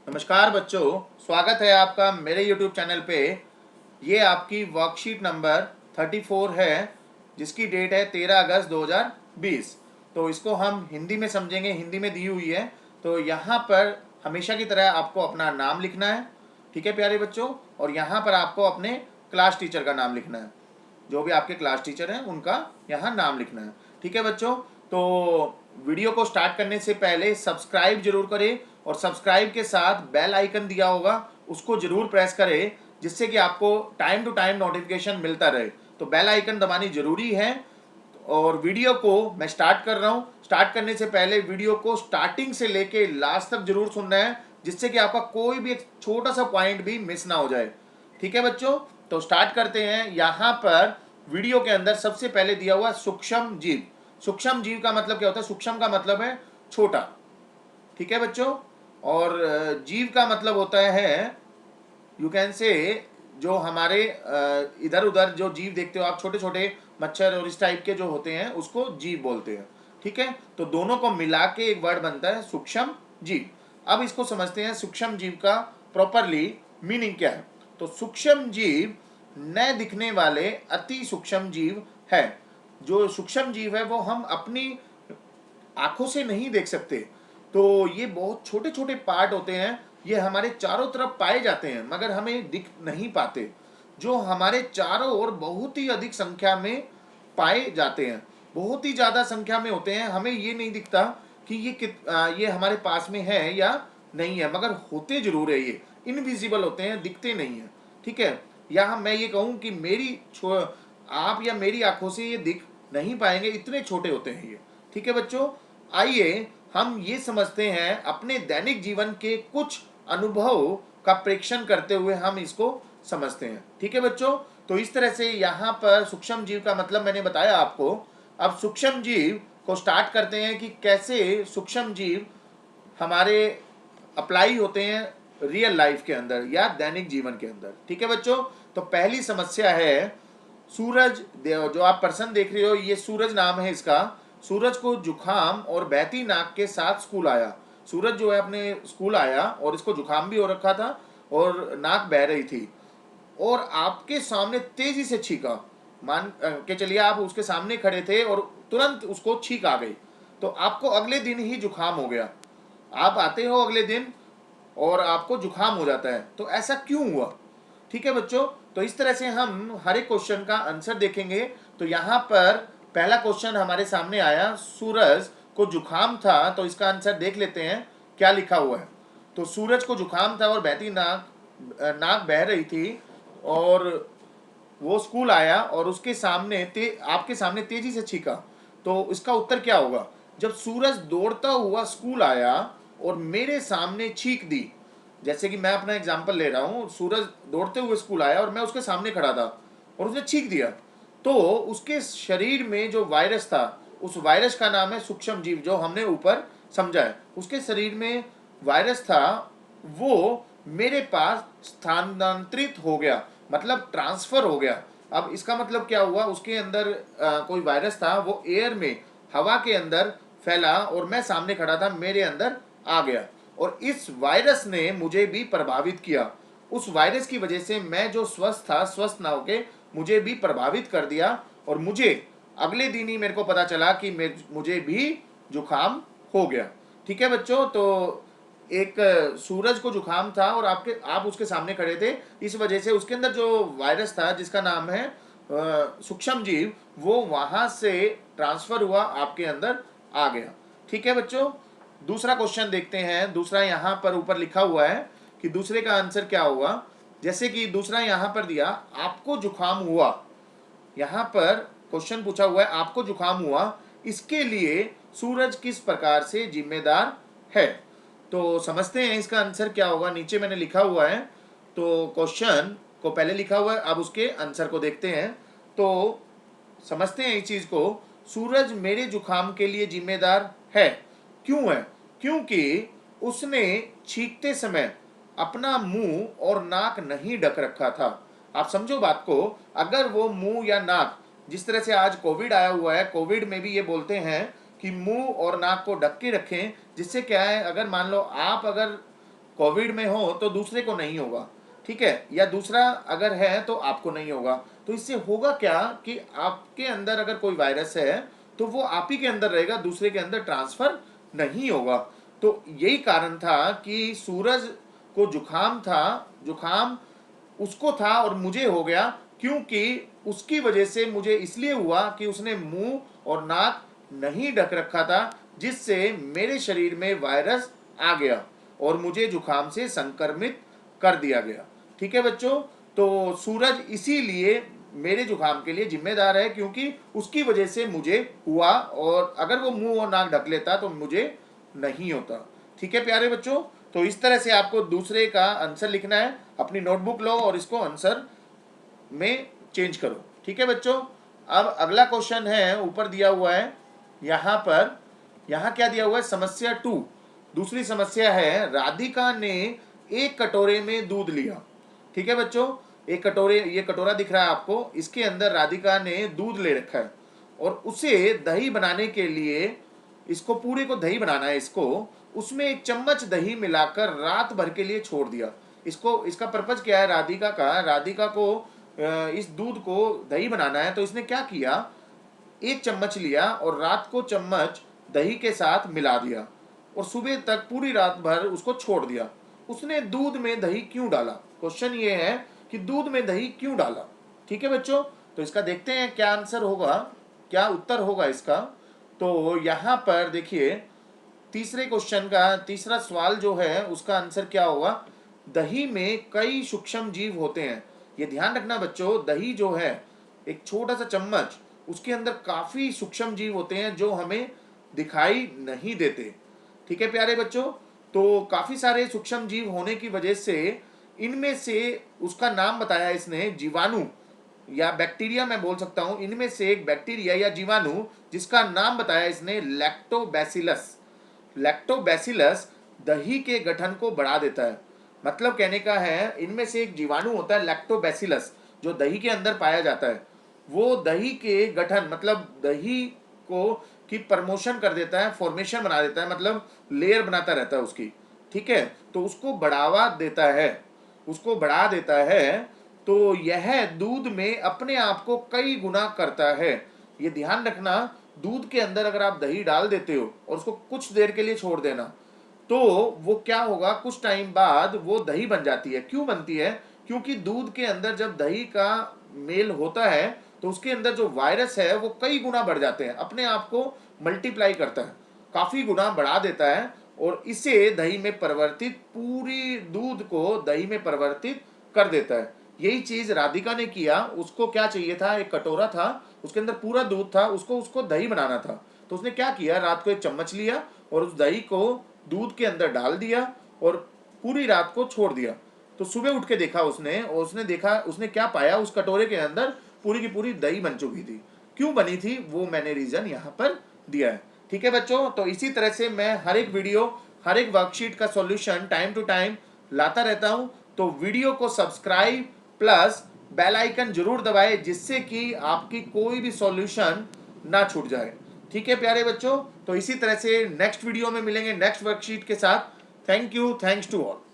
नमस्कार बच्चों, स्वागत है आपका मेरे YouTube चैनल पे। ये आपकी वर्कशीट नंबर 34 है, जिसकी डेट है 13 अगस्त 2020। तो इसको हम हिंदी में समझेंगे, हिंदी में दी हुई है। तो यहाँ पर हमेशा की तरह आपको अपना नाम लिखना है, ठीक है प्यारे बच्चों। और यहाँ पर आपको अपने क्लास टीचर का नाम लिखना है, जो भी आपके क्लास टीचर हैं उनका यहाँ नाम लिखना है, ठीक है बच्चों। तो वीडियो को स्टार्ट करने से पहले सब्सक्राइब जरूर करें, और सब्सक्राइब के साथ बेल आइकन दिया होगा उसको जरूर प्रेस करें, जिससे कि आपको टाइम टू टाइम नोटिफिकेशन मिलता रहे। तो बेल आइकन दबानी जरूरी है। और वीडियो को मैं स्टार्ट कर रहा हूँ। स्टार्ट करने से पहले वीडियो को स्टार्टिंग से लेके लास्ट तक जरूर सुनना है, जिससे कि आपका कोई भी एक छोटा सा पॉइंट भी मिस ना हो जाए, ठीक है बच्चों। तो स्टार्ट करते हैं। यहाँ पर वीडियो के अंदर सबसे पहले दिया हुआ सूक्ष्म जीव। सूक्ष्म जीव का मतलब क्या होता है? सूक्ष्म का मतलब है छोटा, ठीक है बच्चों। और जीव का मतलब होता है, यू कैन से, जो हमारे इधर उधर जो जीव देखते हो आप, छोटे छोटे मच्छर और इस टाइप के जो होते हैं उसको जीव बोलते हैं, ठीक है। तो दोनों को मिला के एक वर्ड बनता है सूक्ष्म जीव। अब इसको समझते हैं सूक्ष्म जीव का प्रॉपरली मीनिंग क्या है। तो सूक्ष्म जीव न दिखने वाले अति सूक्ष्म जीव है। जो सूक्ष्म जीव है वो हम अपनी आंखों से नहीं देख सकते। तो ये बहुत छोटे छोटे पार्ट होते हैं, ये हमारे चारों तरफ पाए जाते हैं मगर हमें दिख नहीं पाते। जो हमारे चारों ओर बहुत ही अधिक संख्या में पाए जाते हैं, बहुत ही ज़्यादा संख्या में होते हैं। हमें ये नहीं दिखता कि ये हमारे पास में है या नहीं है, मगर होते जरूर है। ये इनविजिबल होते हैं, दिखते नहीं है, ठीक है। या मैं ये कहूँ कि आप या मेरी आंखों से ये दिख नहीं पाएंगे, इतने छोटे होते हैं ये, ठीक है बच्चों। आइए हम ये समझते हैं, अपने दैनिक जीवन के कुछ अनुभव का प्रेक्षण करते हुए हम इसको समझते हैं, ठीक है बच्चों। तो इस तरह से यहाँ पर सूक्ष्म जीव का मतलब मैंने बताया आपको। अब सूक्ष्म जीव को स्टार्ट करते हैं कि कैसे सूक्ष्म जीव हमारे अप्लाई होते हैं रियल लाइफ के अंदर या दैनिक जीवन के अंदर, ठीक है बच्चों। तो पहली समस्या है सूरज। जो आप पर्सन देख रहे हो, ये सूरज नाम है इसका। सूरज को जुखाम और बहती नाक के साथ स्कूल आया। सूरज जो है अपने स्कूल आया और इसको जुखाम भी हो रखा था और नाक बह रही थी, और आपके सामने तेजी से छींका। मान के चलिए आप उसके सामने खड़े थे और तुरंत उसको छींक आ गई, तो आपको अगले दिन ही जुखाम हो गया। आप आते हो अगले दिन और आपको जुखाम हो जाता है, तो ऐसा क्यों हुआ, ठीक है बच्चों। तो इस तरह से हम हर एक क्वेश्चन का आंसर देखेंगे। तो यहाँ पर पहला क्वेश्चन हमारे सामने आया, सूरज को जुखाम था, तो इसका आंसर देख लेते हैं क्या लिखा हुआ है। तो सूरज को जुखाम था और बहती नाक नाक बह रही थी, और वो स्कूल आया और उसके सामने आपके सामने तेजी से छींका। तो इसका उत्तर क्या होगा? जब सूरज दौड़ता हुआ स्कूल आया और मेरे सामने छींक दी। जैसे कि मैं अपना एग्जांपल ले रहा हूँ, सूरज दौड़ते हुए स्कूल आया और मैं उसके सामने खड़ा था और उसने छींक दिया। तो उसके शरीर में जो वायरस था, उस वायरस का नाम है सूक्ष्म जीव, जो हमने ऊपर समझा है। उसके शरीर में वायरस था, वो मेरे पास स्थानांतरित हो गया, मतलब ट्रांसफर हो गया। अब इसका मतलब क्या हुआ? उसके अंदर कोई वायरस था, वो एयर में, हवा के अंदर फैला और मैं सामने खड़ा था, मेरे अंदर आ गया, और इस वायरस ने मुझे भी प्रभावित किया। उस वायरस की वजह से मैं जो स्वस्थ था, स्वस्थ ना होके मुझे भी प्रभावित कर दिया, और मुझे अगले दिन ही मेरे को पता चला कि मुझे भी जुखाम हो गया, ठीक है बच्चों। तो एक सूरज को जुखाम था और आप उसके सामने खड़े थे, इस वजह से उसके अंदर जो वायरस था, जिसका नाम है सूक्ष्म जीव, वो वहां से ट्रांसफर हुआ, आपके अंदर आ गया, ठीक है बच्चों। दूसरा क्वेश्चन देखते हैं। दूसरा यहाँ पर ऊपर लिखा हुआ है कि दूसरे का आंसर क्या होगा। जैसे कि दूसरा यहाँ पर दिया, आपको जुखाम हुआ। यहाँ पर क्वेश्चन पूछा हुआ है, आपको जुखाम हुआ, इसके लिए सूरज किस प्रकार से जिम्मेदार है। तो समझते हैं इसका आंसर क्या होगा। नीचे मैंने लिखा हुआ है, तो क्वेश्चन को पहले लिखा हुआ है, अब उसके आंसर को देखते हैं। तो समझते हैं इस चीज को। सूरज मेरे जुखाम के लिए जिम्मेदार है। क्यों है? क्योंकि उसने छींकते समय अपना मुंह और नाक नहीं ढक रखा था। आप समझो बात को। अगर वो मुंह या नाक, जिस तरह से आज कोविड आया हुआ है, कोविड में भी ये बोलते हैं कि मुंह और नाक को ढक के रखें, जिससे क्या है, अगर मान लो आप अगर कोविड में हो तो दूसरे को नहीं होगा, ठीक है, या दूसरा अगर है तो आपको नहीं होगा। तो इससे होगा क्या कि आपके अंदर अगर कोई वायरस है तो वो आप ही के अंदर रहेगा, दूसरे के अंदर ट्रांसफर नहीं होगा। तो यही कारण था कि सूरज को जुखाम था, जुखाम उसको था और मुझे हो गया, क्योंकि उसकी वजह से मुझे इसलिए हुआ कि उसने मुंह और नाक नहीं ढक रखा था, जिससे मेरे शरीर में वायरस आ गया और मुझे जुखाम से संक्रमित कर दिया गया। ठीक है बच्चों, तो सूरज इसीलिए मेरे जुखाम के लिए जिम्मेदार है, क्योंकि उसकी वजह से मुझे हुआ, और अगर वो मुंह और नाक ढक लेता तो मुझे नहीं होता। ठीक है प्यारे बच्चों, तो इस तरह से आपको दूसरे का आंसर लिखना है। अपनी नोटबुक लो और इसको आंसर में चेंज करो। ठीक है बच्चों, अब अगला क्वेश्चन है, ऊपर दिया हुआ है यहाँ पर, यहाँ क्या दिया हुआ है, समस्या 2। दूसरी समस्या है, राधिका ने एक कटोरे में दूध लिया। ठीक है बच्चों, एक कटोरे, ये कटोरा दिख रहा है आपको, इसके अंदर राधिका ने दूध ले रखा है और उसे दही बनाने के लिए, इसको पूरे को दही बनाना है इसको, उसमें 1 चम्मच दही मिलाकर रात भर के लिए छोड़ दिया। इसको, इसका पर्पज क्या है राधिका का, राधिका को इस दूध को दही बनाना है, तो इसने क्या किया, 1 चम्मच लिया और रात को चम्मच दही के साथ मिला दिया और सुबह तक पूरी रात भर उसको छोड़ दिया। उसने दूध में दही क्यों डाला? क्वेश्चन ये है कि दूध में दही क्यों डाला। ठीक है बच्चों, तो इसका देखते हैं क्या आंसर होगा, क्या उत्तर होगा इसका। तो यहाँ पर देखिए, तीसरे क्वेश्चन का तीसरा सवाल जो है उसका आंसर क्या होगा, दही में कई सूक्ष्म जीव होते हैं। ये ध्यान रखना बच्चों, दही जो है एक छोटा सा चम्मच, उसके अंदर काफी सूक्ष्म जीव होते हैं जो हमें दिखाई नहीं देते। ठीक है प्यारे बच्चों, तो काफी सारे सूक्ष्म जीव होने की वजह से इनमें से उसका नाम बताया इसने जीवाणु या बैक्टीरिया, मैं बोल सकता हूं इनमें से एक बैक्टीरिया या जीवाणु जिसका नाम बताया इसने लैक्टोबैसिलस। लैक्टोबैसिलस दही के गठन को बढ़ा देता है। मतलब कहने का है, इनमें से एक जीवाणु होता है लैक्टोबैसिलस जो दही के अंदर पाया जाता है, वो दही के गठन मतलब दही को की प्रमोशन कर देता है, फॉर्मेशन बना देता है, मतलब लेयर बनाता रहता है उसकी। ठीक है, तो उसको बढ़ावा देता है, उसको बढ़ा देता है। तो यह दूध में अपने आप को कई गुना करता है। ये ध्यान रखना, दूध के अंदर अगर आप दही डाल देते हो और उसको कुछ देर के लिए छोड़ देना, तो वो क्या होगा, कुछ टाइम बाद वो दही बन जाती है। क्यों बनती है? क्योंकि दूध के अंदर जब दही का मेल होता है तो उसके अंदर जो वायरस है वो कई गुना बढ़ जाते हैं, अपने आप को मल्टीप्लाई करता है, काफी गुना बढ़ा देता है और इसे दही में परिवर्तित, पूरी दूध को दही में परिवर्तित कर देता है। यही चीज राधिका ने किया। उसको क्या चाहिए था, एक कटोरा था, उसके अंदर पूरा दूध था, उसको उसको दही बनाना था। तो उसने क्या किया, रात को 1 चम्मच लिया और उस दही को दूध के अंदर डाल दिया और पूरी रात को छोड़ दिया। तो सुबह उठ के देखा उसने, और उसने देखा, उसने क्या पाया, उस कटोरे के अंदर पूरी की पूरी दही बन चुकी थी। क्यों बनी थी वो मैंने रीजन यहाँ पर दिया है। ठीक है बच्चों, तो इसी तरह से मैं हर एक वीडियो, हर एक वर्कशीट का सॉल्यूशन टाइम टू टाइम लाता रहता हूँ। तो वीडियो को सब्सक्राइब प्लस बेल आइकन जरूर दबाएं, जिससे कि आपकी कोई भी सॉल्यूशन ना छूट जाए। ठीक है प्यारे बच्चों, तो इसी तरह से नेक्स्ट वीडियो में मिलेंगे नेक्स्ट वर्कशीट के साथ। Thank you, thanks to all.